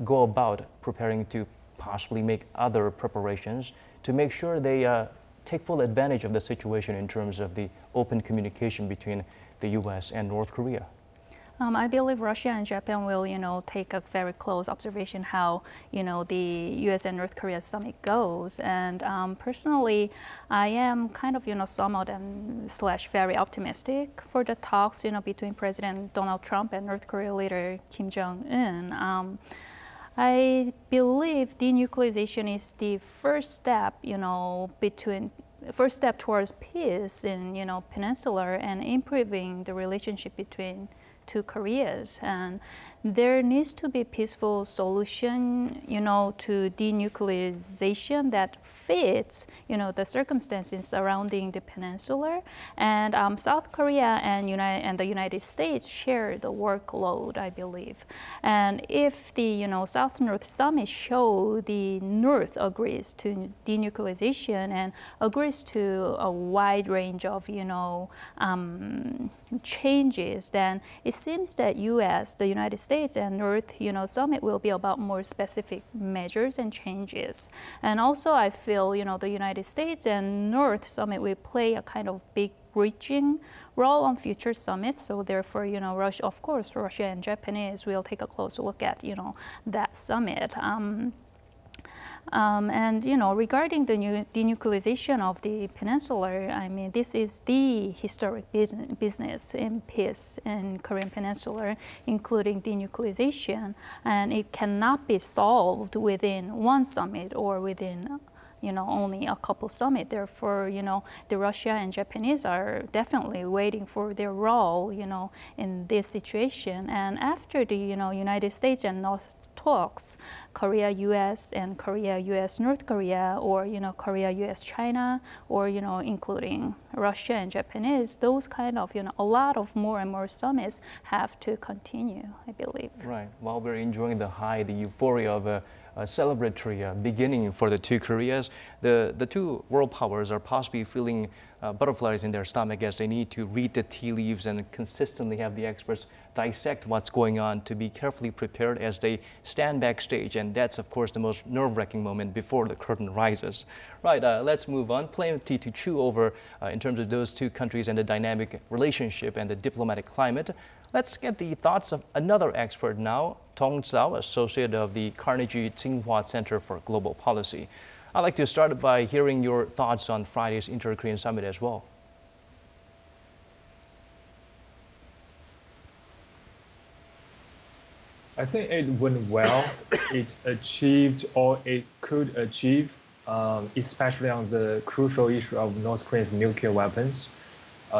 go about preparing to possibly make other preparations to make sure they take full advantage of the situation in terms of the open communication between the U.S. and North Korea? I believe Russia and Japan will, take a very close observation how, the U.S. and North Korea summit goes. And personally, I am kind of, somewhat / very optimistic for the talks, between President Donald Trump and North Korea leader Kim Jong-un. I believe denuclearization is the first step, first step towards peace in, Peninsula and improving the relationship between two Koreas, and there needs to be peaceful solution, to denuclearization that fits, the circumstances surrounding the peninsula. And South Korea and the United States share the workload, I believe. And if the, South-North summit show the North agrees to denuclearization and agrees to a wide range of, changes, then it seems that U.S., the United States and North, summit will be about more specific measures and changes. And also I feel, the United States and North summit will play a kind of big bridging role on future summits. So therefore, Russia, of course, Russia and Japanese will take a close look at, that summit. And regarding the denuclearization of the peninsula, I mean, this is the historic business in peace in Korean Peninsula, including denuclearization, and it cannot be solved within one summit or within only a couple summits. Therefore, the Russia and Japanese are definitely waiting for their role, in this situation. And after the, United States and North talks, Korea-US and Korea-US-North Korea, or Korea-US-China, or including Russia and Japanese, those kind of a lot of more and more summits have to continue, I believe. Right. While we're enjoying the euphoria of a celebratory beginning for the two Koreas, the two world powers are possibly feeling butterflies in their stomach as they need to read the tea leaves and consistently have the experts dissect what's going on to be carefully prepared as they stand backstage. And that's, of course, the most nerve-wracking moment before the curtain rises. Right, let's move on. Plenty to chew over in terms of those two countries and the dynamic relationship and the diplomatic climate. Let's get the thoughts of another expert now, Tong Zhao, associate of the Carnegie Tsinghua Center for Global Policy. I'd like to start by hearing your thoughts on Friday's Inter-Korean Summit as well. I think it went well. It achieved all it could achieve, especially on the crucial issue of North Korea's nuclear weapons.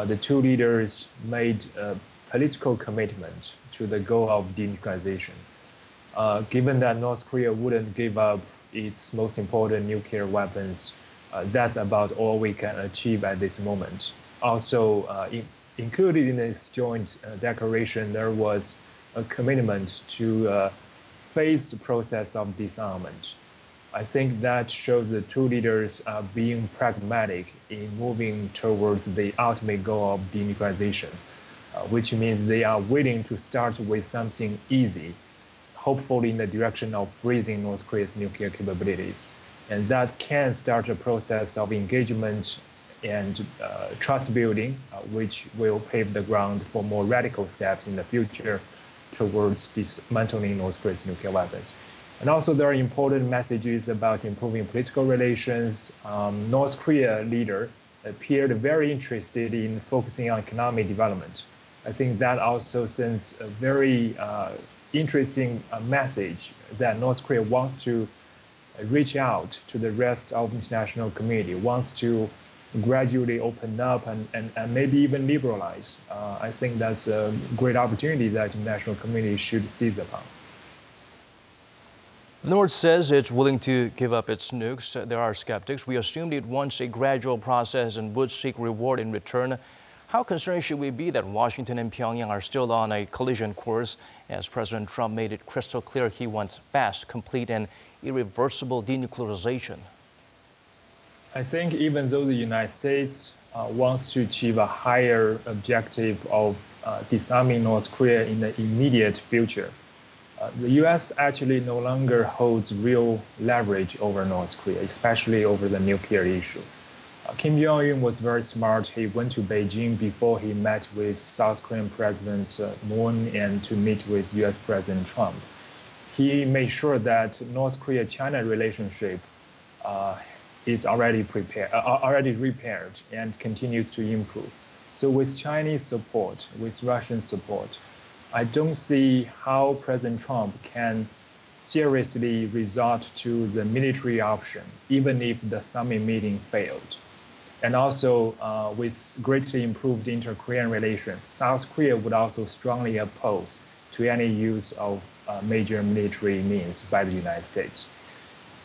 the two leaders made a political commitment to the goal of denuclearization. Given that North Korea wouldn't give up its most important nuclear weapons, that's about all we can achieve at this moment. Also, included in this joint declaration, there was a commitment to face the process of disarmament. I think that shows the two leaders are being pragmatic in moving towards the ultimate goal of denuclearization, which means they are willing to start with something easy, hopefully in the direction of freezing North Korea's nuclear capabilities. And that can start a process of engagement and trust building, which will pave the ground for more radical steps in the future towards dismantling North Korea's nuclear weapons. And also there are important messages about improving political relations. North Korea leader appeared very interested in focusing on economic development. I think that also sends a very interesting message that North Korea wants to reach out to the rest of the international community, wants to gradually open up and maybe even liberalize. I think that's a great opportunity that the international community should seize upon. The North says it's willing to give up its nukes. There are skeptics. We assumed it wants a gradual process and would seek reward in return. How concerned should we be that Washington and Pyongyang are still on a collision course, as President Trump made it crystal clear he wants fast, complete, and irreversible denuclearization? I think even though the United States wants to achieve a higher objective of disarming North Korea in the immediate future, the U.S. actually no longer holds real leverage over North Korea, especially over the nuclear issue. Kim Jong-un was very smart. He went to Beijing before he met with South Korean President Moon and to meet with U.S. President Trump. He made sure that North Korea-China relationship is already repaired and continues to improve. So with Chinese support, with Russian support, I don't see how President Trump can seriously resort to the military option, even if the summit meeting failed. And also, with greatly improved inter-Korean relations, South Korea would also strongly oppose to any use of major military means by the United States.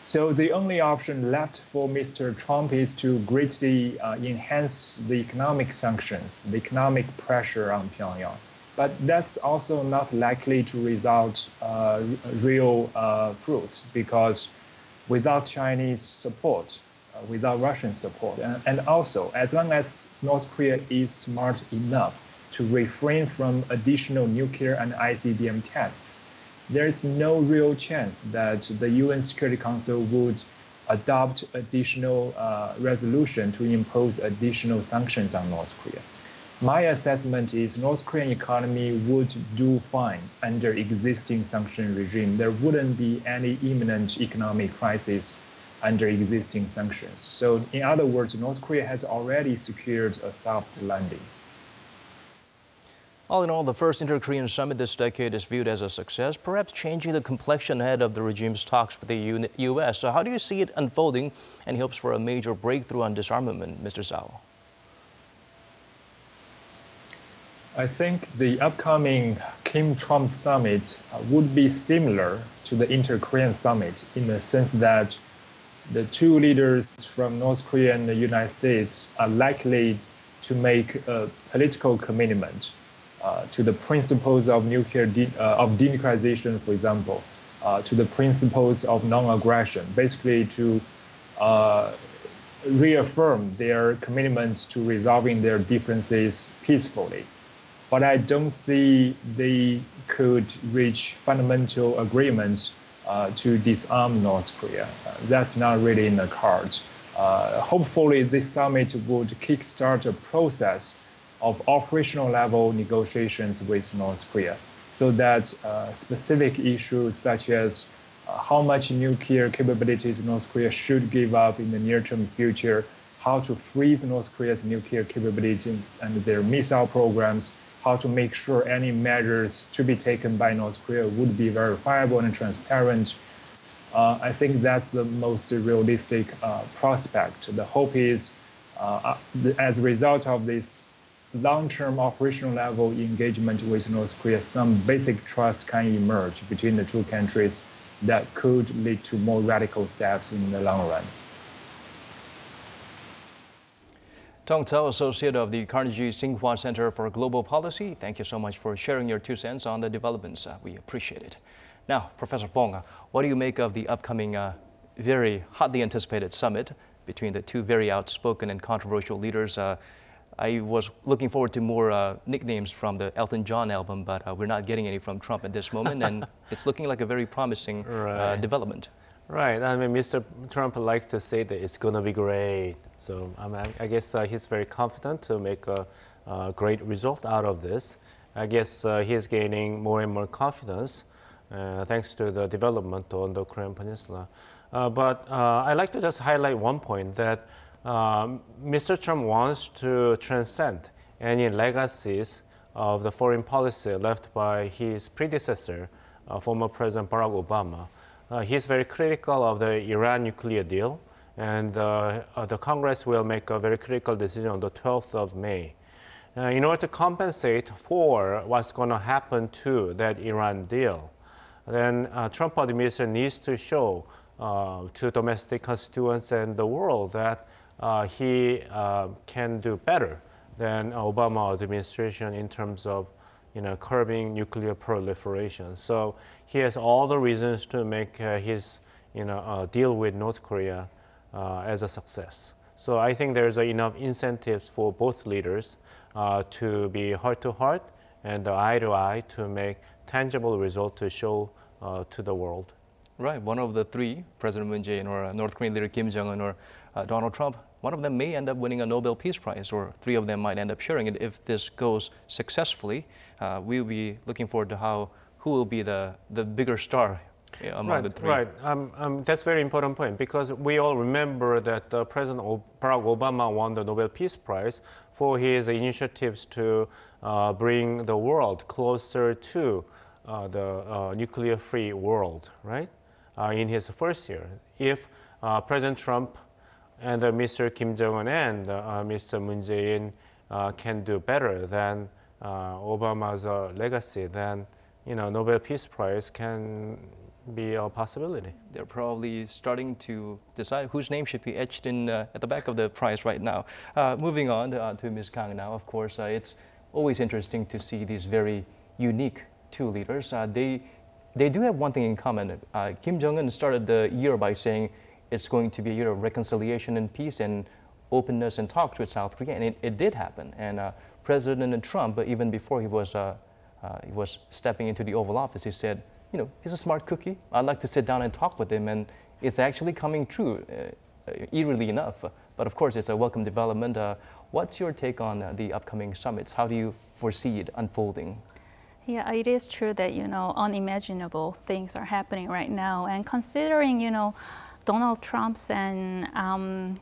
So the only option left for Mr. Trump is to greatly enhance the economic sanctions, the economic pressure on Pyongyang. But that's also not likely to result real fruits, because without Chinese support, without Russian support, and also as long as North Korea is smart enough to refrain from additional nuclear and ICBM tests, there is no real chance that the UN Security Council would adopt additional resolution to impose additional sanctions on North Korea. My assessment is North Korean economy would do fine under existing sanction regime. There wouldn't be any imminent economic crisis under existing sanctions. So in other words, North Korea has already secured a soft landing. All in all, the first inter-Korean summit this decade is viewed as a success, perhaps changing the complexion ahead of the regime's talks with the U.S. So how do you see it unfolding, and hopes for a major breakthrough on disarmament, Mr. Sao? I think the upcoming Kim-Trump summit would be similar to the inter-Korean summit in the sense that the two leaders from North Korea and the United States are likely to make a political commitment to the principles of denuclearization, for example, to the principles of non-aggression, basically to reaffirm their commitment to resolving their differences peacefully. But I don't see they could reach fundamental agreements to disarm North Korea. That's not really in the cards. Hopefully, this summit would kickstart a process of operational level negotiations with North Korea, so that specific issues such as how much nuclear capabilities North Korea should give up in the near-term future, how to freeze North Korea's nuclear capabilities and their missile programs, how to make sure any measures to be taken by North Korea would be verifiable and transparent. I think that's the most realistic prospect. The hope is, as a result of this long-term operational level engagement with North Korea, some basic trust can emerge between the two countries that could lead to more radical steps in the long run. Tong Tsao, Associate of the Carnegie Tsinghua Center for Global Policy, thank you so much for sharing your 2 cents on the developments. We appreciate it. Now, Professor Pong, what do you make of the upcoming very hotly anticipated summit between the two very outspoken and controversial leaders? I was looking forward to more nicknames from the Elton John album, but we're not getting any from Trump at this moment, and it's looking like a very promising development. Right. I mean, Mr. Trump likes to say that it's going to be great. So I guess he's very confident to make a great result out of this. I guess he's gaining more and more confidence thanks to the development on the Korean Peninsula. But I'd like to just highlight one point that Mr. Trump wants to transcend any legacies of the foreign policy left by his predecessor, former President Barack Obama. He's very critical of the Iran nuclear deal, and the Congress will make a very critical decision on the 12th of May. In order to compensate for what's going to happen to that Iran deal, then Trump administration needs to show to domestic constituents and the world that he can do better than Obama administration in terms of curbing nuclear proliferation. So he has all the reasons to make his deal with North Korea as a success. So I think there's enough incentives for both leaders to be heart-to-heart and eye-to-eye to make tangible results to show to the world. Right. One of the three, President Moon Jae-in or North Korean leader Kim Jong-un or Donald Trump, one of them may end up winning a Nobel Peace Prize, or 3 of them might end up sharing it. If this goes successfully, we'll be looking forward to who will be the bigger star among the 3. Right. That's a very important point, because we all remember that President Barack Obama won the Nobel Peace Prize for his initiatives to bring the world closer to the nuclear-free world, right? In his first year. If President Trump and Mr. Kim Jong-un and Mr. Moon Jae-in can do better than Obama's legacy, then Nobel Peace Prize can be a possibility. They're probably starting to decide whose name should be etched in at the back of the prize right now. Moving on to Ms. Kang now. Of course, it's always interesting to see these very unique 2 leaders. They do have one thing in common. Kim Jong-un started the year by saying it's going to be a year of reconciliation and peace and openness and talks with South Korea, and it did happen. And President Trump, even before he was stepping into the Oval Office, he said, he's a smart cookie. I'd like to sit down and talk with him, and it's actually coming true, eerily enough. But of course, it's a welcome development. What's your take on the upcoming summits? How do you foresee it unfolding? Yeah, it is true that, unimaginable things are happening right now. And considering, Donald Trump's and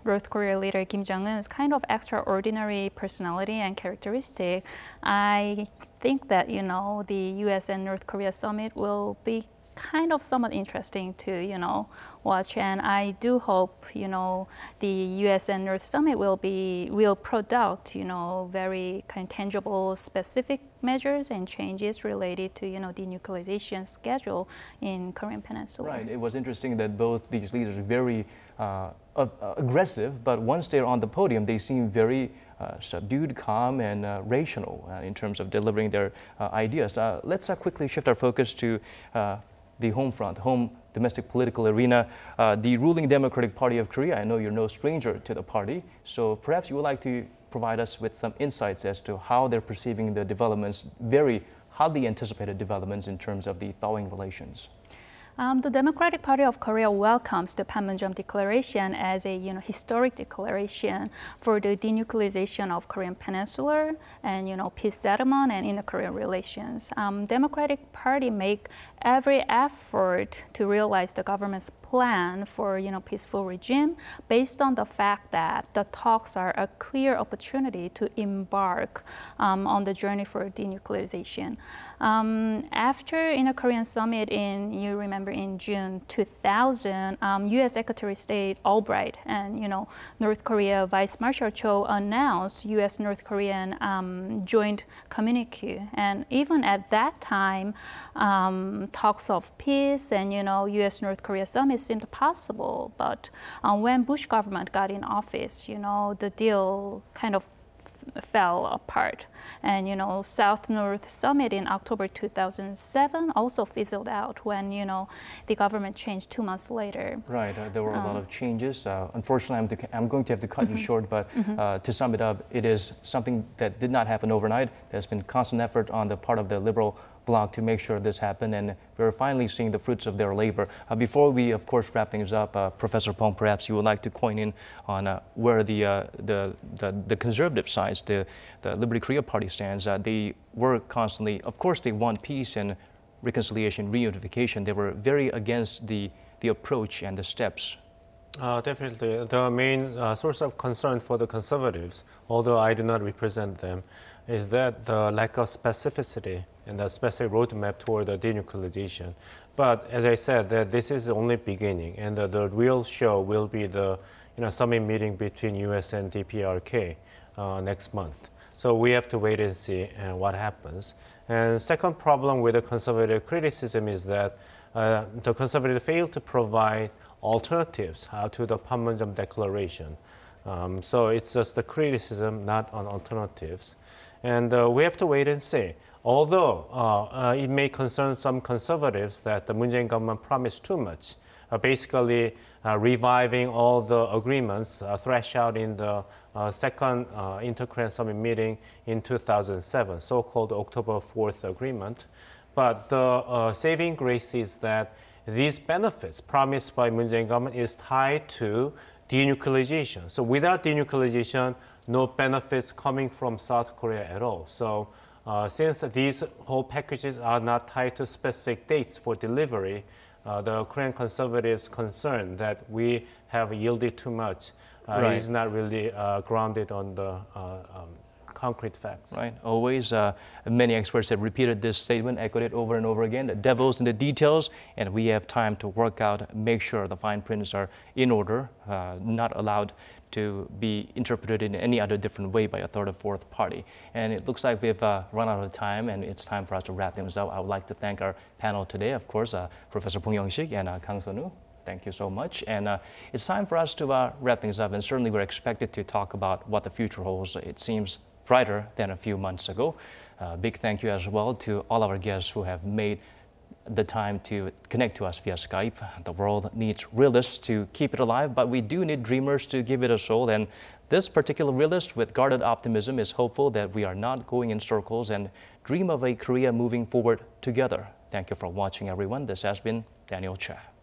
North Korea leader Kim Jong-un's kind of extraordinary personality and characteristic, I think that, the U.S. and North Korea summit will be kind of somewhat interesting to, watch. And I do hope, the U.S. and North summit will produce, very kind of tangible, specific measures and changes related to, denuclearization schedule in Korean Peninsula. Right. It was interesting that both these leaders are very aggressive, but once they're on the podium, they seem very subdued, calm, and rational in terms of delivering their ideas. Let's quickly shift our focus to the home front, home domestic political arena. The ruling Democratic Party of Korea, I know you're no stranger to the party, so perhaps you would like to provide us with some insights as to how they're perceiving the developments, very hotly anticipated developments in terms of the thawing relations. The Democratic Party of Korea welcomes the Panmunjom Declaration as a historic declaration for the denuclearization of Korean Peninsula and peace settlement and inter-Korean relations. Democratic Party make every effort to realize the government's plan for peaceful regime based on the fact that the talks are a clear opportunity to embark on the journey for denuclearization. After Korean summit you remember in June 2000, U.S. Secretary of State Albright and North Korea Vice Marshal Cho announced U.S.-North Korean joint communique, and even at that time, talks of peace and U.S.-North Korea summit seemed possible. But when Bush government got in office, the deal kind of fell apart. And South-North Summit in October 2007 also fizzled out when the government changed 2 months later. Right, there were a lot of changes. Unfortunately, I'm going to have to cut you short, but to sum it up, it is something that did not happen overnight. There's been constant effort on the part of the liberal bloc to make sure this happened, and we're finally seeing the fruits of their labor. Before we, of course, wrap things up, Professor Pong, perhaps you would like to coin in on where the conservative sides, the Liberty Korea Party stands. They were constantly, of course, they want peace and reconciliation, reunification. They were very against the approach and the steps. Definitely. The main source of concern for the conservatives, although I do not represent them, is that the lack of specificity and the specific roadmap toward the denuclearization. But as I said, that this is the only beginning, and the real show will be the summit meeting between U.S. and DPRK next month. So we have to wait and see what happens. And second problem with the conservative criticism is that the conservatives failed to provide alternatives to the Panmunjom Declaration. So it's just the criticism, not on alternatives. And we have to wait and see. Although it may concern some conservatives that the Moon Jae-in government promised too much, basically reviving all the agreements thrashed out in the second Inter-Korean Summit meeting in 2007, so-called October 4th agreement. But the saving grace is that these benefits promised by Moon Jae-in government is tied to denuclearization. So without denuclearization, no benefits coming from South Korea at all. So since these whole packages are not tied to specific dates for delivery, the Korean conservatives' concern that we have yielded too much is not really grounded on the concrete facts. Right. Always, many experts have repeated this statement, echoed it over and over again. The devil's in the details, and we have time to work out, make sure the fine prints are in order, not allowed to be interpreted in any other different way by a third or fourth party. And it looks like we've run out of time, and it's time for us to wrap things up. I would like to thank our panel today, of course, Professor Pong Young-sik and Kang Sun-woo. Thank you so much. And it's time for us to wrap things up, and certainly we're expected to talk about what the future holds. It seems brighter than a few months ago. Big thank you as well to all our guests who have made the time to connect to us via Skype. The world needs realists to keep it alive, but we do need dreamers to give it a soul. And this particular realist with guarded optimism is hopeful that we are not going in circles and dream of a Korea moving forward together. Thank you for watching, everyone. This has been Daniel Cha.